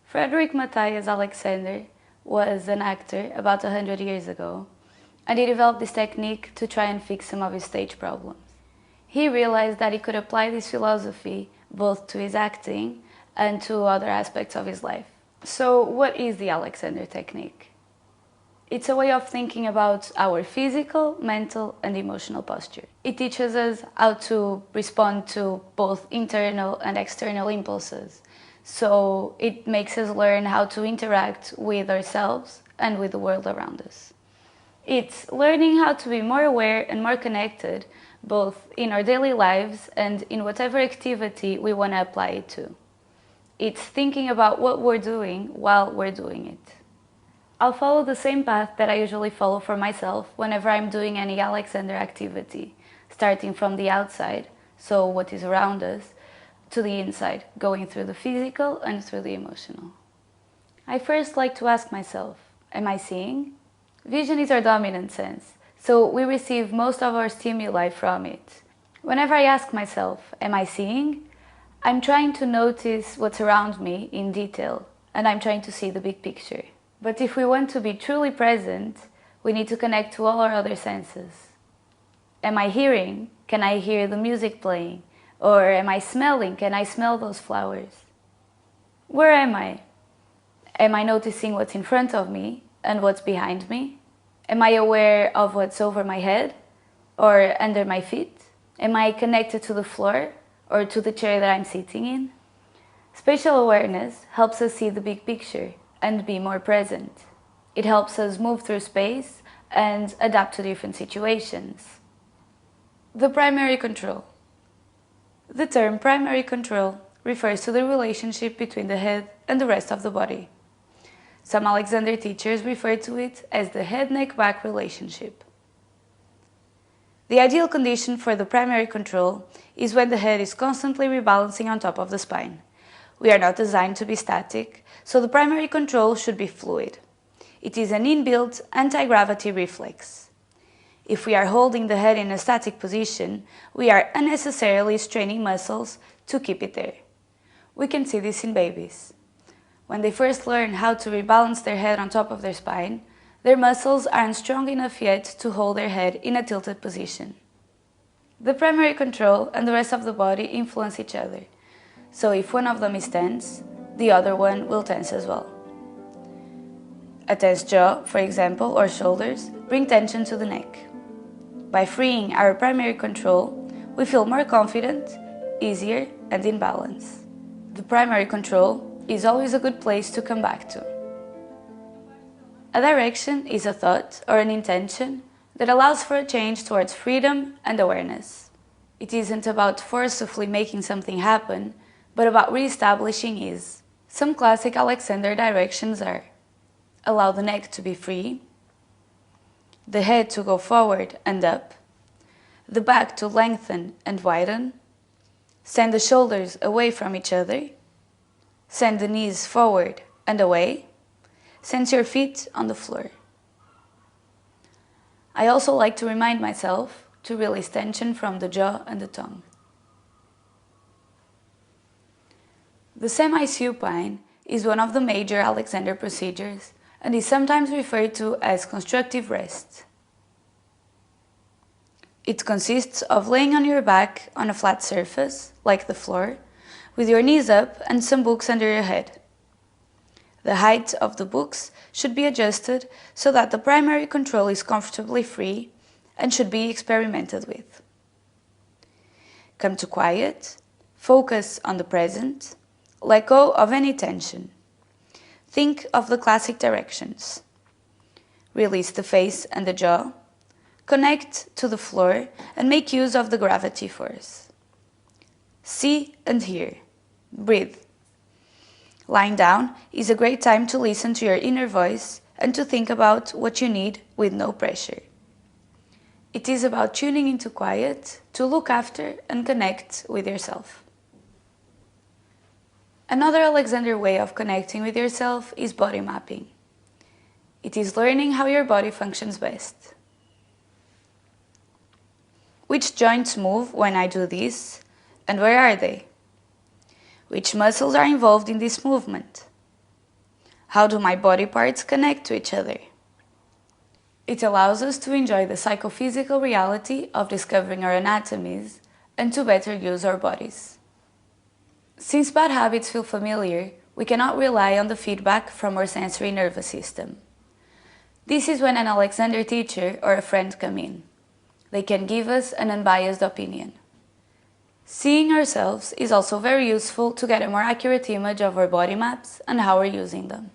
Frederick Matthias Alexander was an actor about 100 years ago, and he developed this technique to try and fix some of his stage problems. He realized that he could apply this philosophy both to his acting and to other aspects of his life. So what is the Alexander technique? It's a way of thinking about our physical, mental, and emotional posture. It teaches us how to respond to both internal and external impulses. So it makes us learn how to interact with ourselves and with the world around us. It's learning how to be more aware and more connected, both in our daily lives and in whatever activity we want to apply it to. It's thinking about what we're doing while we're doing it. I'll follow the same path that I usually follow for myself whenever I'm doing any Alexander activity, starting from the outside, so what is around us, to the inside, going through the physical and through the emotional. I first like to ask myself, am I seeing? Vision is our dominant sense, so we receive most of our stimuli from it. Whenever I ask myself, am I seeing? I'm trying to notice what's around me in detail, and I'm trying to see the big picture. But if we want to be truly present, we need to connect to all our other senses. Am I hearing? Can I hear the music playing? Or am I smelling? Can I smell those flowers? Where am I? Am I noticing what's in front of me and what's behind me? Am I aware of what's over my head or under my feet? Am I connected to the floor or to the chair that I'm sitting in? Spatial awareness helps us see the big picture and be more present. It helps us move through space and adapt to different situations. The primary control. The term primary control refers to the relationship between the head and the rest of the body. Some Alexander teachers refer to it as the head-neck-back relationship. The ideal condition for the primary control is when the head is constantly rebalancing on top of the spine. We are not designed to be static, so the primary control should be fluid. It is an inbuilt anti-gravity reflex. If we are holding the head in a static position, we are unnecessarily straining muscles to keep it there. We can see this in babies. When they first learn how to rebalance their head on top of their spine, their muscles aren't strong enough yet to hold their head in a tilted position. The primary control and the rest of the body influence each other. So if one of them is tense, the other one will tense as well. A tense jaw, for example, or shoulders, bring tension to the neck. By freeing our primary control, we feel more confident, easier, and in balance. The primary control is always a good place to come back to. A direction is a thought or an intention that allows for a change towards freedom and awareness. It isn't about forcefully making something happen, but about re-establishing ease. Some classic Alexander directions are: allow the neck to be free, the head to go forward and up, the back to lengthen and widen, send the shoulders away from each other, send the knees forward and away, sense your feet on the floor. I also like to remind myself to release tension from the jaw and the tongue. The semi-supine is one of the major Alexander procedures and is sometimes referred to as constructive rest. It consists of laying on your back on a flat surface, like the floor, with your knees up and some books under your head. The height of the books should be adjusted so that the primary control is comfortably free and should be experimented with. Come to quiet, focus on the present, let go of any tension. Think of the classic directions. Release the face and the jaw. Connect to the floor and make use of the gravity force. See and hear. Breathe. Lying down is a great time to listen to your inner voice and to think about what you need with no pressure. It is about tuning into quiet to look after and connect with yourself. Another Alexander way of connecting with yourself is body mapping. It is learning how your body functions best. Which joints move when I do this, and where are they? Which muscles are involved in this movement? How do my body parts connect to each other? It allows us to enjoy the psychophysical reality of discovering our anatomies and to better use our bodies. Since bad habits feel familiar, we cannot rely on the feedback from our sensory nervous system. This is when an Alexander teacher or a friend come in. They can give us an unbiased opinion. Seeing ourselves is also very useful to get a more accurate image of our body maps and how we're using them.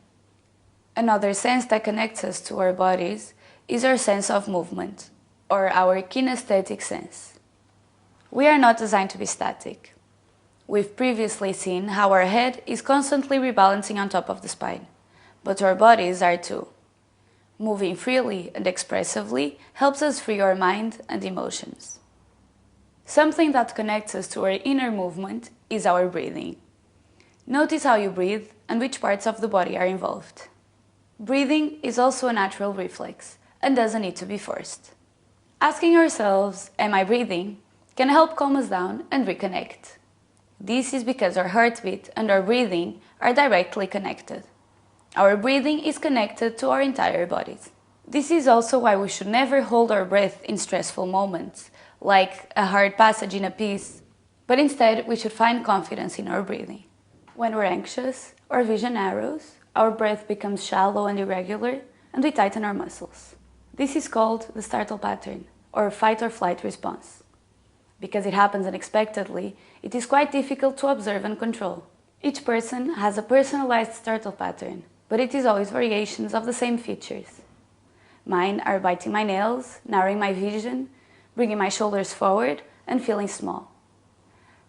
Another sense that connects us to our bodies is our sense of movement, or our kinesthetic sense. We are not designed to be static. We've previously seen how our head is constantly rebalancing on top of the spine, but our bodies are too. Moving freely and expressively helps us free our mind and emotions. Something that connects us to our inner movement is our breathing. Notice how you breathe and which parts of the body are involved. Breathing is also a natural reflex and doesn't need to be forced. Asking ourselves, "Am I breathing?" can help calm us down and reconnect. This is because our heartbeat and our breathing are directly connected. Our breathing is connected to our entire bodies. This is also why we should never hold our breath in stressful moments, like a hard passage in a piece, but instead we should find confidence in our breathing. When we're anxious, our vision narrows, our breath becomes shallow and irregular, and we tighten our muscles. This is called the startle pattern, or fight or flight response. Because it happens unexpectedly, it is quite difficult to observe and control. Each person has a personalized startle pattern, but it is always variations of the same features. Mine are biting my nails, narrowing my vision, bringing my shoulders forward, and feeling small.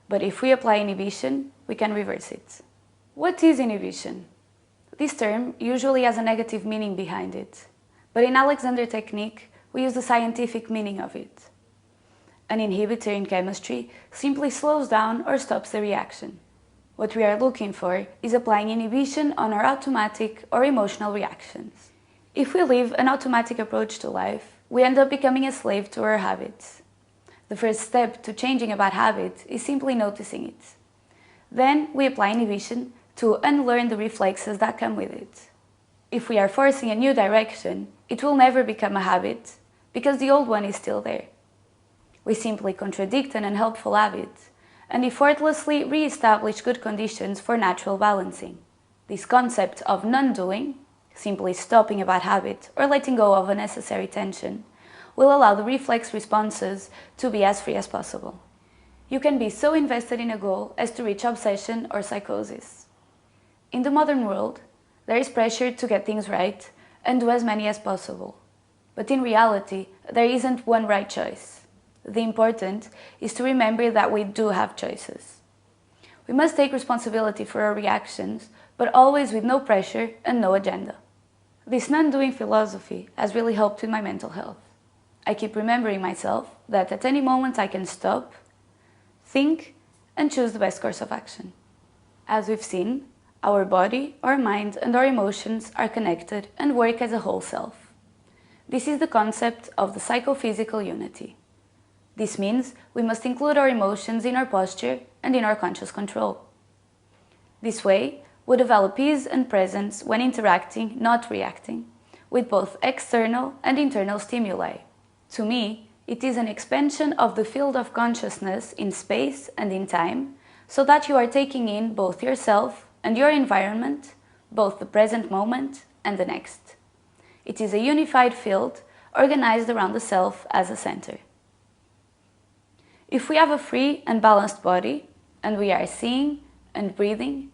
But if we apply inhibition, we can reverse it. What is inhibition? This term usually has a negative meaning behind it, but in Alexander technique, we use the scientific meaning of it. An inhibitor in chemistry simply slows down or stops the reaction. What we are looking for is applying inhibition on our automatic or emotional reactions. If we live an automatic approach to life, we end up becoming a slave to our habits. The first step to changing a bad habit is simply noticing it. Then we apply inhibition to unlearn the reflexes that come with it. If we are forcing a new direction, it will never become a habit, because the old one is still there. We simply contradict an unhelpful habit, and effortlessly re-establish good conditions for natural balancing. This concept of non-doing, simply stopping a bad habit or letting go of unnecessary tension, will allow the reflex responses to be as free as possible. You can be so invested in a goal as to reach obsession or psychosis. In the modern world, there is pressure to get things right and do as many as possible. But in reality, there isn't one right choice. The important is to remember that we do have choices. We must take responsibility for our reactions, but always with no pressure and no agenda. This non-doing philosophy has really helped with my mental health. I keep remembering myself that at any moment I can stop, think, and choose the best course of action. As we've seen, our body, our mind, and our emotions are connected and work as a whole self. This is the concept of the psychophysical unity. This means we must include our emotions in our posture and in our conscious control. This way, we develop ease and presence when interacting, not reacting, with both external and internal stimuli. To me, it is an expansion of the field of consciousness in space and in time, so that you are taking in both yourself and your environment, both the present moment and the next. It is a unified field organized around the self as a center. If we have a free and balanced body, and we are seeing and breathing,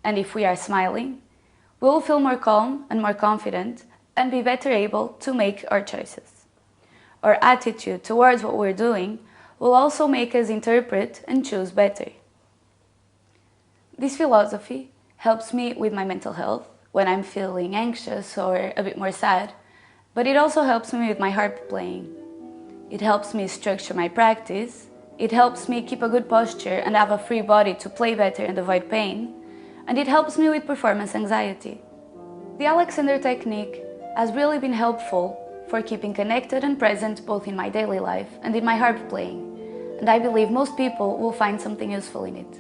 and if we are smiling, we will feel more calm and more confident and be better able to make our choices. Our attitude towards what we're doing will also make us interpret and choose better. This philosophy helps me with my mental health when I'm feeling anxious or a bit more sad, but it also helps me with my harp playing. It helps me structure my practice, it helps me keep a good posture and have a free body to play better and avoid pain, and it helps me with performance anxiety. The Alexander technique has really been helpful for keeping connected and present both in my daily life and in my harp playing, and I believe most people will find something useful in it.